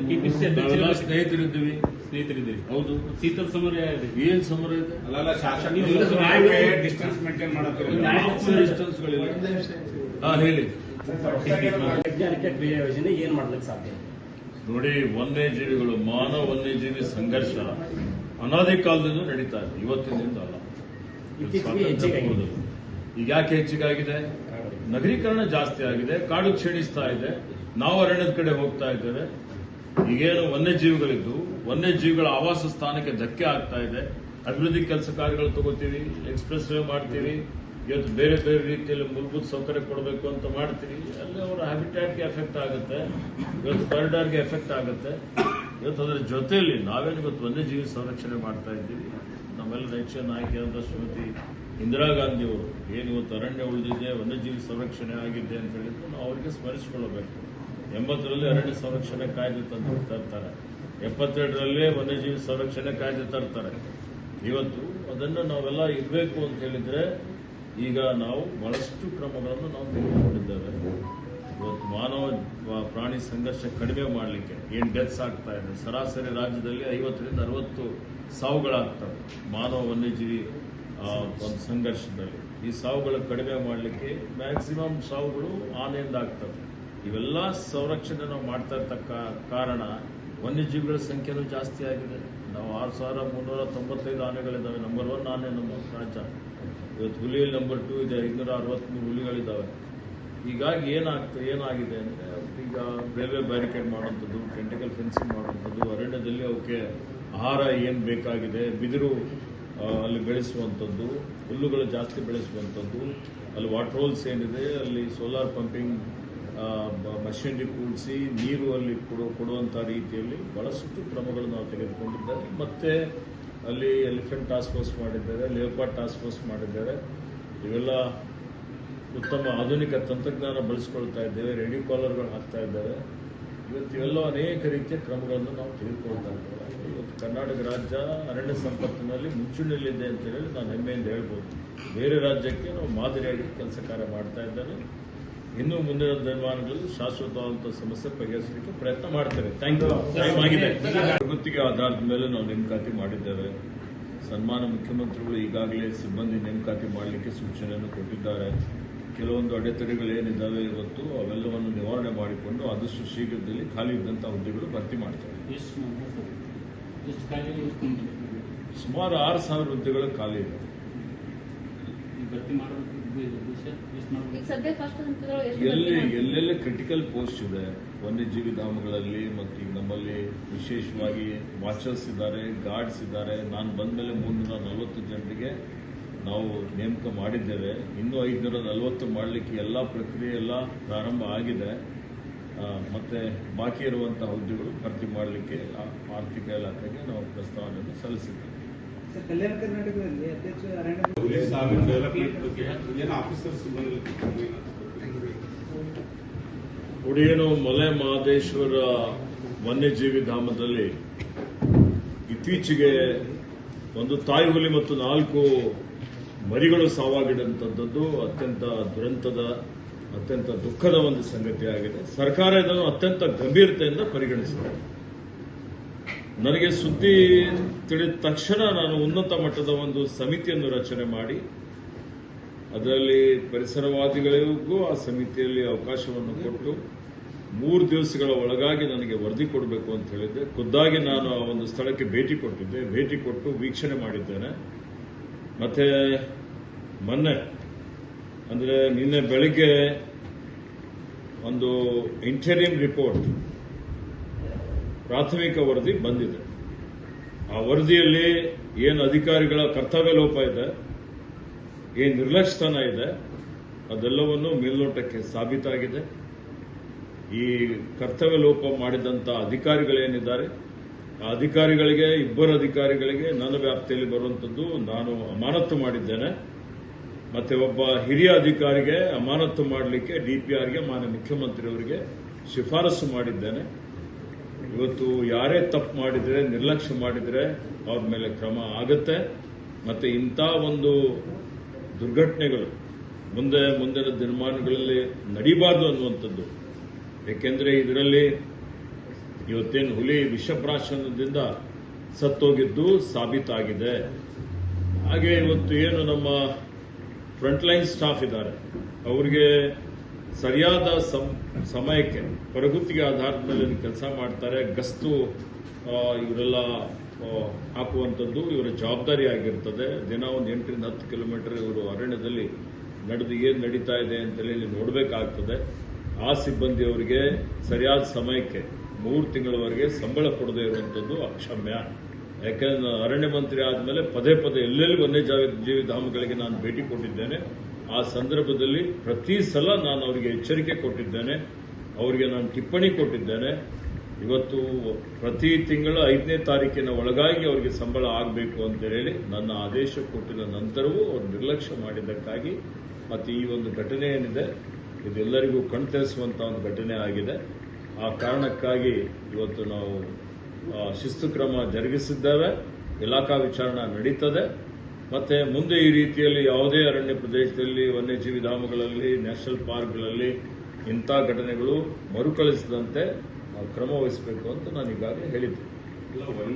KPC ನಾವೆಲ್ಲ ಸ್ನೇಹಿತರಿದ್ದೀವಿ. ಹೌದು. ಶೀತಲ್ ಸಮರ ಏನ್ ಸಮರ ಇದೆ? ಡಿಸ್ಟೆನ್ಸ್ ಮೇಂಟೈನ್ ಡಿಸ್ಟೆನ್ಸ್ಗಳಿಲ್ಲ. ಹೇಳಿ. ವೈಜ್ಞಾನಿಕ ಕ್ರಿಯಾ ಯೋಜನೆ ಏನ್ ಮಾಡ್ಲಿಕ್ಕೆ ಸಾಧ್ಯ? ನೋಡಿ, ವನ್ಯಜೀವಿಗಳು, ಮಾನವ ವನ್ಯಜೀವಿ ಸಂಘರ್ಷ ಅನಾದಿ ಕಾಲದಿಂದ ನಡೀತಾ ಇದೆ, ಇವತ್ತಿನಿಂದ ಅಲ್ಲ. ಇತ್ತೀಚೆಗೆ ಹೆಚ್ಚಿಗಾಗಿದೆ. ಈಗ ಯಾಕೆ ಹೆಚ್ಚಿಗಾಗಿದೆ? ನಗರೀಕರಣ ಜಾಸ್ತಿ ಆಗಿದೆ, ಕಾಡು ಕ್ಷೀಣಿಸ್ತಾ ಇದೆ, ನಾವು ಅರಣ್ಯದ ಕಡೆ ಹೋಗ್ತಾ ಇದ್ದೇವೆ. ಈಗೇನು ವನ್ಯಜೀವಿಗಳಿದ್ದು ವನ್ಯಜೀವಿಗಳ ಆವಾಸ ಸ್ಥಾನಕ್ಕೆ ಧಕ್ಕೆ ಆಗ್ತಾ ಇದೆ. ಅಭಿವೃದ್ಧಿ ಕೆಲಸ ಕಾರ್ಯಗಳು ತಗೋತೀವಿ, ಎಕ್ಸ್ಪ್ರೆಸ್ ವೇ ಮಾಡ್ತೀವಿ, ಇವತ್ತು ಬೇರೆ ಬೇರೆ ರೀತಿಯಲ್ಲಿ ಮೂಲಭೂತ ಸೌಕರ್ಯ ಕೊಡಬೇಕು ಅಂತ ಮಾಡ್ತೀವಿ. ಅಲ್ಲಿ ಅವರ ಹ್ಯಾಬಿಟ್ಯಾಟ್ಗೆ ಎಫೆಕ್ಟ್ ಆಗುತ್ತೆ, ಇವತ್ತು ಕಾರಿಡಾರ್ಗೆ ಎಫೆಕ್ಟ್ ಆಗುತ್ತೆ. ಇವತ್ತು ಅದರ ಜೊತೆಯಲ್ಲಿ ನಾವೇನು ಇವತ್ತು ವನ್ಯಜೀವಿ ಸಂರಕ್ಷಣೆ ಮಾಡ್ತಾ ಇದ್ದೀವಿ. ನಮ್ಮೆಲ್ಲ ನೆಚ್ಚಿನ ನಾಯಕಿಯಾದ ಶ್ರೀಮತಿ ಇಂದಿರಾ ಗಾಂಧಿ ಅವರು ಏನು ಇವತ್ತು ಅರಣ್ಯ ಉಳಿದಿದೆ, ವನ್ಯಜೀವಿ ಸಂರಕ್ಷಣೆ ಆಗಿದೆ ಅಂತ ಹೇಳಿದ್ರು ನಾವು ಅವರಿಗೆ ಸ್ಮರಿಸಿಕೊಳ್ಳಬೇಕು. 80ರಲ್ಲಿ ಅರಣ್ಯ ಸಂರಕ್ಷಣೆ ಕಾಯ್ದೆ ತಂದು ತರ್ತಾರೆ, 72ರಲ್ಲಿ ವನ್ಯಜೀವಿ ಸಂರಕ್ಷಣೆ ಕಾಯ್ದೆ ತರ್ತಾರೆ. ಇವತ್ತು ಅದನ್ನು ನಾವೆಲ್ಲ ಇರಬೇಕು ಅಂತ ಹೇಳಿದ್ರೆ ಈಗ ನಾವು ಬಹಳಷ್ಟು ಕ್ರಮಗಳನ್ನು ನಾವು ತೆಗೆದುಕೊಂಡಿದ್ದೇವೆ. ಇವತ್ತು ಮಾನವ ಪ್ರಾಣಿ ಸಂಘರ್ಷ ಕಡಿಮೆ ಮಾಡಲಿಕ್ಕೆ ಏನು ಡೆತ್ಸ್ ಆಗ್ತಾ ಇದೆ, ಸರಾಸರಿ ರಾಜ್ಯದಲ್ಲಿ 50ರಿಂದ 60 ಸಾವುಗಳಾಗ್ತವೆ ಮಾನವ ವನ್ಯಜೀವಿ ಒಂದು ಸಂಘರ್ಷದಲ್ಲಿ. ಈ ಸಾವುಗಳು ಕಡಿಮೆ ಮಾಡಲಿಕ್ಕೆ ಮ್ಯಾಕ್ಸಿಮಮ್ ಸಾವುಗಳು ಆನೆಯಿಂದ ಆಗ್ತವೆ. ಇವೆಲ್ಲ ಸಂರಕ್ಷಣೆ ನಾವು ಮಾಡ್ತಾ ಇರ್ತಕ್ಕ ಕಾರಣ ವನ್ಯಜೀವಿಗಳ ಸಂಖ್ಯೆನೂ ಜಾಸ್ತಿ ಆಗಿದೆ. ನಾವು 6395 ಆನೆಗಳಿದ್ದಾವೆ. ನಂಬರ್ 1 ಆನೆ ನಮ್ಮ ರಾಜ್ಯ. ಇವತ್ತು ಹುಲಿಯಲ್ಲಿ ನಂಬರ್ 2 ಇದೆ, 563 ಹುಲಿಗಳಿದ್ದಾವೆ. ಹೀಗಾಗಿ ಏನಾಗಿದೆ ಅಂದರೆ ಈಗ ರೈಲ್ವೆ ಬ್ಯಾರಿಕೇಡ್ ಮಾಡುವಂಥದ್ದು, ಟೆಂಟಿಕಲ್ ಫೆನ್ಸಿಂಗ್ ಮಾಡುವಂಥದ್ದು, ಅರಣ್ಯದಲ್ಲಿ ಅವಕ್ಕೆ ಆಹಾರ ಏನು ಬೇಕಾಗಿದೆ, ಬಿದಿರು ಅಲ್ಲಿ ಬೆಳೆಸುವಂಥದ್ದು, ಹುಲ್ಲುಗಳು ಜಾಸ್ತಿ ಬೆಳೆಸುವಂಥದ್ದು, ಅಲ್ಲಿ ವಾಟರ್ ಹೋಲ್ಸ್ ಏನಿದೆ ಅಲ್ಲಿ ಸೋಲಾರ್ ಪಂಪಿಂಗ್ ಮಷಿನರಿ ಕೂಡಿಸಿ ನೀರು ಅಲ್ಲಿ ಕೊಡುವಂಥ ರೀತಿಯಲ್ಲಿ ಬಹಳಷ್ಟು ಕ್ರಮಗಳು ನಾವು ತೆಗೆದುಕೊಂಡಿದ್ದೇವೆ. ಮತ್ತೆ ಅಲ್ಲಿ ಎಲಿಫೆಂಟ್ ಟಾಸ್ಕ್ ಫೋರ್ಸ್ ಮಾಡಿದ್ದಾರೆ, ಲಿಯೋಪಾರ್ಡ್ ಟಾಸ್ಕ್ ಫೋರ್ಸ್ ಮಾಡಿದ್ದಾರೆ. ಇವೆಲ್ಲ ಉತ್ತಮ ಆಧುನಿಕ ತಂತ್ರಜ್ಞಾನ ಬಳಸ್ಕೊಳ್ತಾ ಇದ್ದೇವೆ, ರೇಡಿಯೋ ಕಾಲರ್ಗಳು ಹಾಕ್ತಾ ಇದ್ದೇವೆ. ಇವತ್ತು ಇವೆಲ್ಲ ಅನೇಕ ರೀತಿಯ ಕ್ರಮಗಳನ್ನು ನಾವು ತೆಗೆದುಕೊಳ್ತಾ ಇದ್ದೇವೆ. ಇವತ್ತು ಕರ್ನಾಟಕ ರಾಜ್ಯ ಅರಣ್ಯ ಸಂಪತ್ತಿನಲ್ಲಿ ಮುಂಚೂಣಿಯಲ್ಲಿದೆ ಅಂತ ಹೇಳಿ ನಾನು ಹೆಮ್ಮೆಯಿಂದ ಹೇಳ್ಬೋದು. ಬೇರೆ ರಾಜ್ಯಕ್ಕೆ ನಾವು ಮಾದರಿಯಾಗಿ ಕೆಲಸ ಕಾರ್ಯ ಮಾಡ್ತಾ ಇದ್ದೇವೆ. ಇನ್ನೂ ಮುಂದಿನ ದಿನಮಾನಗಳಲ್ಲಿ ಶಾಶ್ವತವಾದಂಥ ಸಮಸ್ಯೆ ಬಗೆಹರಿಸಲಿಕ್ಕೆ ಪ್ರಯತ್ನ ಮಾಡ್ತೇವೆ. Thank you. ಟೈಮ್ ಆಗಿದೆ. ಗುತ್ತಿಗೆ ಆಧಾರದ ಮೇಲೆ ನಾವು ನೇಮಕಾತಿ ಮಾಡಿದ್ದೇವೆ. ಸನ್ಮಾನ ಮುಖ್ಯಮಂತ್ರಿಗಳು ಈಗಾಗಲೇ ಸಿಬ್ಬಂದಿ ನೇಮಕಾತಿ ಮಾಡಲಿಕ್ಕೆ ಸೂಚನೆಯನ್ನು ಕೊಟ್ಟಿದ್ದಾರೆ. ಕೆಲವೊಂದು ಅಡೆತಡೆಗಳೇನಿದ್ದಾವೆ ಇವತ್ತು ಅವೆಲ್ಲವನ್ನು ನಿವಾರಣೆ ಮಾಡಿಕೊಂಡು ಆದಷ್ಟು ಶೀಘ್ರದಲ್ಲಿ ಖಾಲಿ ಇದ್ದಂಥ ಹುದ್ದೆಗಳು ಭರ್ತಿ ಮಾಡ್ತೇವೆ. ಸುಮಾರು 6000 ಹುದ್ದೆಗಳು ಖಾಲಿ ಇದೆ. ಎಲ್ಲೆಲ್ಲಿ ಕ್ರಿಟಿಕಲ್ ಪೋಸ್ಟ್ ಇದೆ ವನ್ಯಜೀವಿ ಧಾಮಗಳಲ್ಲಿ, ಮತ್ತು ಈಗ ನಮ್ಮಲ್ಲಿ ವಿಶೇಷವಾಗಿ ವಾಚರ್ಸ್ ಇದ್ದಾರೆ, ಗಾರ್ಡ್ಸ್ ಇದ್ದಾರೆ. ನಾನು ಬಂದ ಮೇಲೆ 340 ಜನರಿಗೆ ನಾವು ನೇಮಕ ಮಾಡಿದ್ದೇವೆ. ಇನ್ನೂ 540 ಮಾಡಲಿಕ್ಕೆ ಎಲ್ಲ ಪ್ರಕ್ರಿಯೆ ಎಲ್ಲ ಪ್ರಾರಂಭ ಆಗಿದೆ. ಮತ್ತೆ ಬಾಕಿ ಇರುವಂತಹ ಹುದ್ದೆಗಳು ಭರ್ತಿ ಮಾಡಲಿಕ್ಕೆ ಆರ್ಥಿಕ ಇಲಾಖೆಗೆ ನಾವು ಪ್ರಸ್ತಾವನೆಯನ್ನು ಸಲ್ಲಿಸಿದ್ದೇವೆ. ಕಲ್ಯಾಣ ಕರ್ನಾಟಕದಲ್ಲಿ ಅತಿ ಹೆಚ್ಚು ಅರಣ್ಯ ಉಡಿಯೇನು ಮಲೆ ಮಹದೇಶ್ವರ ವನ್ಯಜೀವಿ ಧಾಮದಲ್ಲಿ ಇತ್ತೀಚೆಗೆ ಒಂದು ತಾಯಿ ಹುಲಿ ಮತ್ತು 4 ಮರಿಗಳು ಸಾವಾಗಿದಂಥದ್ದು ಅತ್ಯಂತ ದುರಂತದ, ಅತ್ಯಂತ ದುಃಖದ ಒಂದು ಸಂಗತಿಯಾಗಿದೆ. ಸರ್ಕಾರ ಇದನ್ನು ಅತ್ಯಂತ ಗಂಭೀರತೆಯಿಂದ ಪರಿಗಣಿಸಿದೆ. ನನಗೆ ಸುದ್ದಿ ತಿಳಿದ ತಕ್ಷಣ ನಾನು ಉನ್ನತ ಮಟ್ಟದ ಒಂದು ಸಮಿತಿಯನ್ನು ರಚನೆ ಮಾಡಿ ಅದರಲ್ಲಿ ಪರಿಸರವಾದಿಗಳಿಗೂ ಆ ಸಮಿತಿಯಲ್ಲಿ ಅವಕಾಶವನ್ನು ಕೊಟ್ಟು 3 ದಿವಸಗಳ ಒಳಗಾಗಿ ನನಗೆ ವರದಿ ಕೊಡಬೇಕು ಅಂತ ಹೇಳಿದ್ದೆ. ಖುದ್ದಾಗಿ ನಾನು ಆ ಒಂದು ಸ್ಥಳಕ್ಕೆ ಭೇಟಿ ಕೊಟ್ಟಿದ್ದೆ. ಭೇಟಿ ಕೊಟ್ಟು ವೀಕ್ಷಣೆ ಮಾಡಿದ್ದೇನೆ. ಮತ್ತೆ ಮೊನ್ನೆ ಅಂದರೆ ನಿನ್ನೆ ಬೆಳಿಗ್ಗೆ ಒಂದು ಇಂಟರಿಮ್ ರಿಪೋರ್ಟ್, ಪ್ರಾಥಮಿಕ ವರದಿ ಬಂದಿದೆ. ಆ ವರದಿಯಲ್ಲಿ ಏನು ಅಧಿಕಾರಿಗಳ ಕರ್ತವ್ಯ ಲೋಪ ಇದೆ, ಏನು ನಿರ್ಲಕ್ಷ್ಯತನ ಇದೆ, ಅದೆಲ್ಲವನ್ನು ಮೇಲ್ನೋಟಕ್ಕೆ ಸಾಬೀತಾಗಿದೆ. ಈ ಕರ್ತವ್ಯ ಲೋಪ ಮಾಡಿದಂಥ ಅಧಿಕಾರಿಗಳೇನಿದ್ದಾರೆ ಆ ಅಧಿಕಾರಿಗಳಿಗೆ, 2 ಅಧಿಕಾರಿಗಳಿಗೆ ನನ್ನ ವ್ಯಾಪ್ತಿಯಲ್ಲಿ ಬರುವಂಥದ್ದು ನಾನು ಅಮಾನತು ಮಾಡಿದ್ದೇನೆ. ಮತ್ತೆ ಒಬ್ಬ ಹಿರಿಯ ಅಧಿಕಾರಿಗೆ ಅಮಾನತು ಮಾಡಲಿಕ್ಕೆ DPRಗೆ ಮಾನ್ಯ ಮುಖ್ಯಮಂತ್ರಿಯವರಿಗೆ ಶಿಫಾರಸು ಮಾಡಿದ್ದೇನೆ. ಇವತ್ತು ಯಾರೇ ತಪ್ಪು ಮಾಡಿದರೆ, ನಿರ್ಲಕ್ಷ್ಯ ಮಾಡಿದರೆ ಅವ್ರ ಮೇಲೆ ಕ್ರಮ ಆಗುತ್ತೆ. ಮತ್ತೆ ಇಂಥ ಒಂದು ದುರ್ಘಟನೆಗಳು ಮುಂದಿನ ದಿನಮಾನಗಳಲ್ಲಿ ನಡೀಬಾರದು ಅನ್ನುವಂಥದ್ದು. ಏಕೆಂದರೆ ಇದರಲ್ಲಿ ಇವತ್ತೇನು ಹುಲಿ ವಿಷಪ್ರಾಶನದಿಂದ ಸತ್ತೋಗಿದ್ದು ಸಾಬೀತಾಗಿದೆ. ಹಾಗೆ ಇವತ್ತು ಏನು ನಮ್ಮ ಫ್ರಂಟ್ಲೈನ್ ಸ್ಟಾಫ್ ಇದ್ದಾರೆ ಅವರಿಗೆ ಸರಿಯಾದ ಸಮಯಕ್ಕೆ ಹೊರಗುತ್ತಿಗೆ ಆಧಾರದ ಮೇಲೆ ಕೆಲಸ ಮಾಡ್ತಾರೆ. ಗಸ್ತು ಇವರೆಲ್ಲ ಹಾಕುವಂಥದ್ದು ಇವರ ಜವಾಬ್ದಾರಿ ಆಗಿರ್ತದೆ. ದಿನ ಒಂದು 8ರಿಂದ 10 ಕಿಲೋಮೀಟರ್ ಇವರು ಅರಣ್ಯದಲ್ಲಿ ನಡೆದು ಏನು ನಡೀತಾ ಇದೆ ಅಂತೇಳಿ ನೋಡಬೇಕಾಗ್ತದೆ. ಆ ಸಿಬ್ಬಂದಿಯವರಿಗೆ ಸರಿಯಾದ ಸಮಯಕ್ಕೆ 3 ತಿಂಗಳವರೆಗೆ ಸಂಬಳ ಕೊಡದೇ ಇರುವಂಥದ್ದು ಅಕ್ಷಮ್ಯ. ಯಾಕೆಂದ್ರೆ ಅರಣ್ಯ ಮಂತ್ರಿ ಆದಮೇಲೆ ಪದೇ ಎಲ್ಲೆಲ್ಲಿ ವನ್ಯಜೀವಿ ಧಾಮಗಳಿಗೆ ನಾನು ಭೇಟಿ ಕೊಟ್ಟಿದ್ದೇನೆ. ಆ ಸಂದರ್ಭದಲ್ಲಿ ಪ್ರತಿ ಸಲ ನಾನು ಅವರಿಗೆ ಎಚ್ಚರಿಕೆ ಕೊಟ್ಟಿದ್ದೇನೆ, ಅವರಿಗೆ ನಾನು ಟಿಪ್ಪಣಿ ಕೊಟ್ಟಿದ್ದೇನೆ. ಇವತ್ತು ಪ್ರತಿ ತಿಂಗಳ 5ನೇ ತಾರೀಕಿನ ಒಳಗಾಗಿ ಅವರಿಗೆ ಸಂಬಳ ಆಗಬೇಕು ಅಂತ ಹೇಳಿ ನನ್ನ ಆದೇಶ ಕೊಟ್ಟಿದ ನಂತರವೂ ಅವರು ನಿರ್ಲಕ್ಷ್ಯ ಮಾಡಿದ್ದಕ್ಕಾಗಿ ಮತ್ತು ಈ ಒಂದು ಘಟನೆ ಏನಿದೆ ಇದೆಲ್ಲರಿಗೂ ಕಣ್ತರಿಸುವಂಥ ಒಂದು ಘಟನೆ ಆಗಿದೆ. ಆ ಕಾರಣಕ್ಕಾಗಿ ಇವತ್ತು ನಾವು ಶಿಸ್ತು ಕ್ರಮ ಜರುಗಿಸಿದ್ದೇವೆ. ಇಲಾಖಾ ವಿಚಾರಣೆ ನಡೀತದೆ. ಮತ್ತೆ ಮುಂದೆ ಈ ರೀತಿಯಲ್ಲಿ ಯಾವುದೇ ಅರಣ್ಯ ಪ್ರದೇಶದಲ್ಲಿ ವನ್ಯಜೀವಿ ಧಾಮಗಳಲ್ಲಿ ನ್ಯಾಷನಲ್ ಪಾರ್ಕ್ಗಳಲ್ಲಿ ಇಂಥ ಘಟನೆಗಳು ಮರುಕಳಿಸದಂತೆ ನಾವು ಕ್ರಮ ವಹಿಸಬೇಕು ಅಂತ ನಾನು ಈಗಾಗಲೇ ಹೇಳಿದ್ದೆ.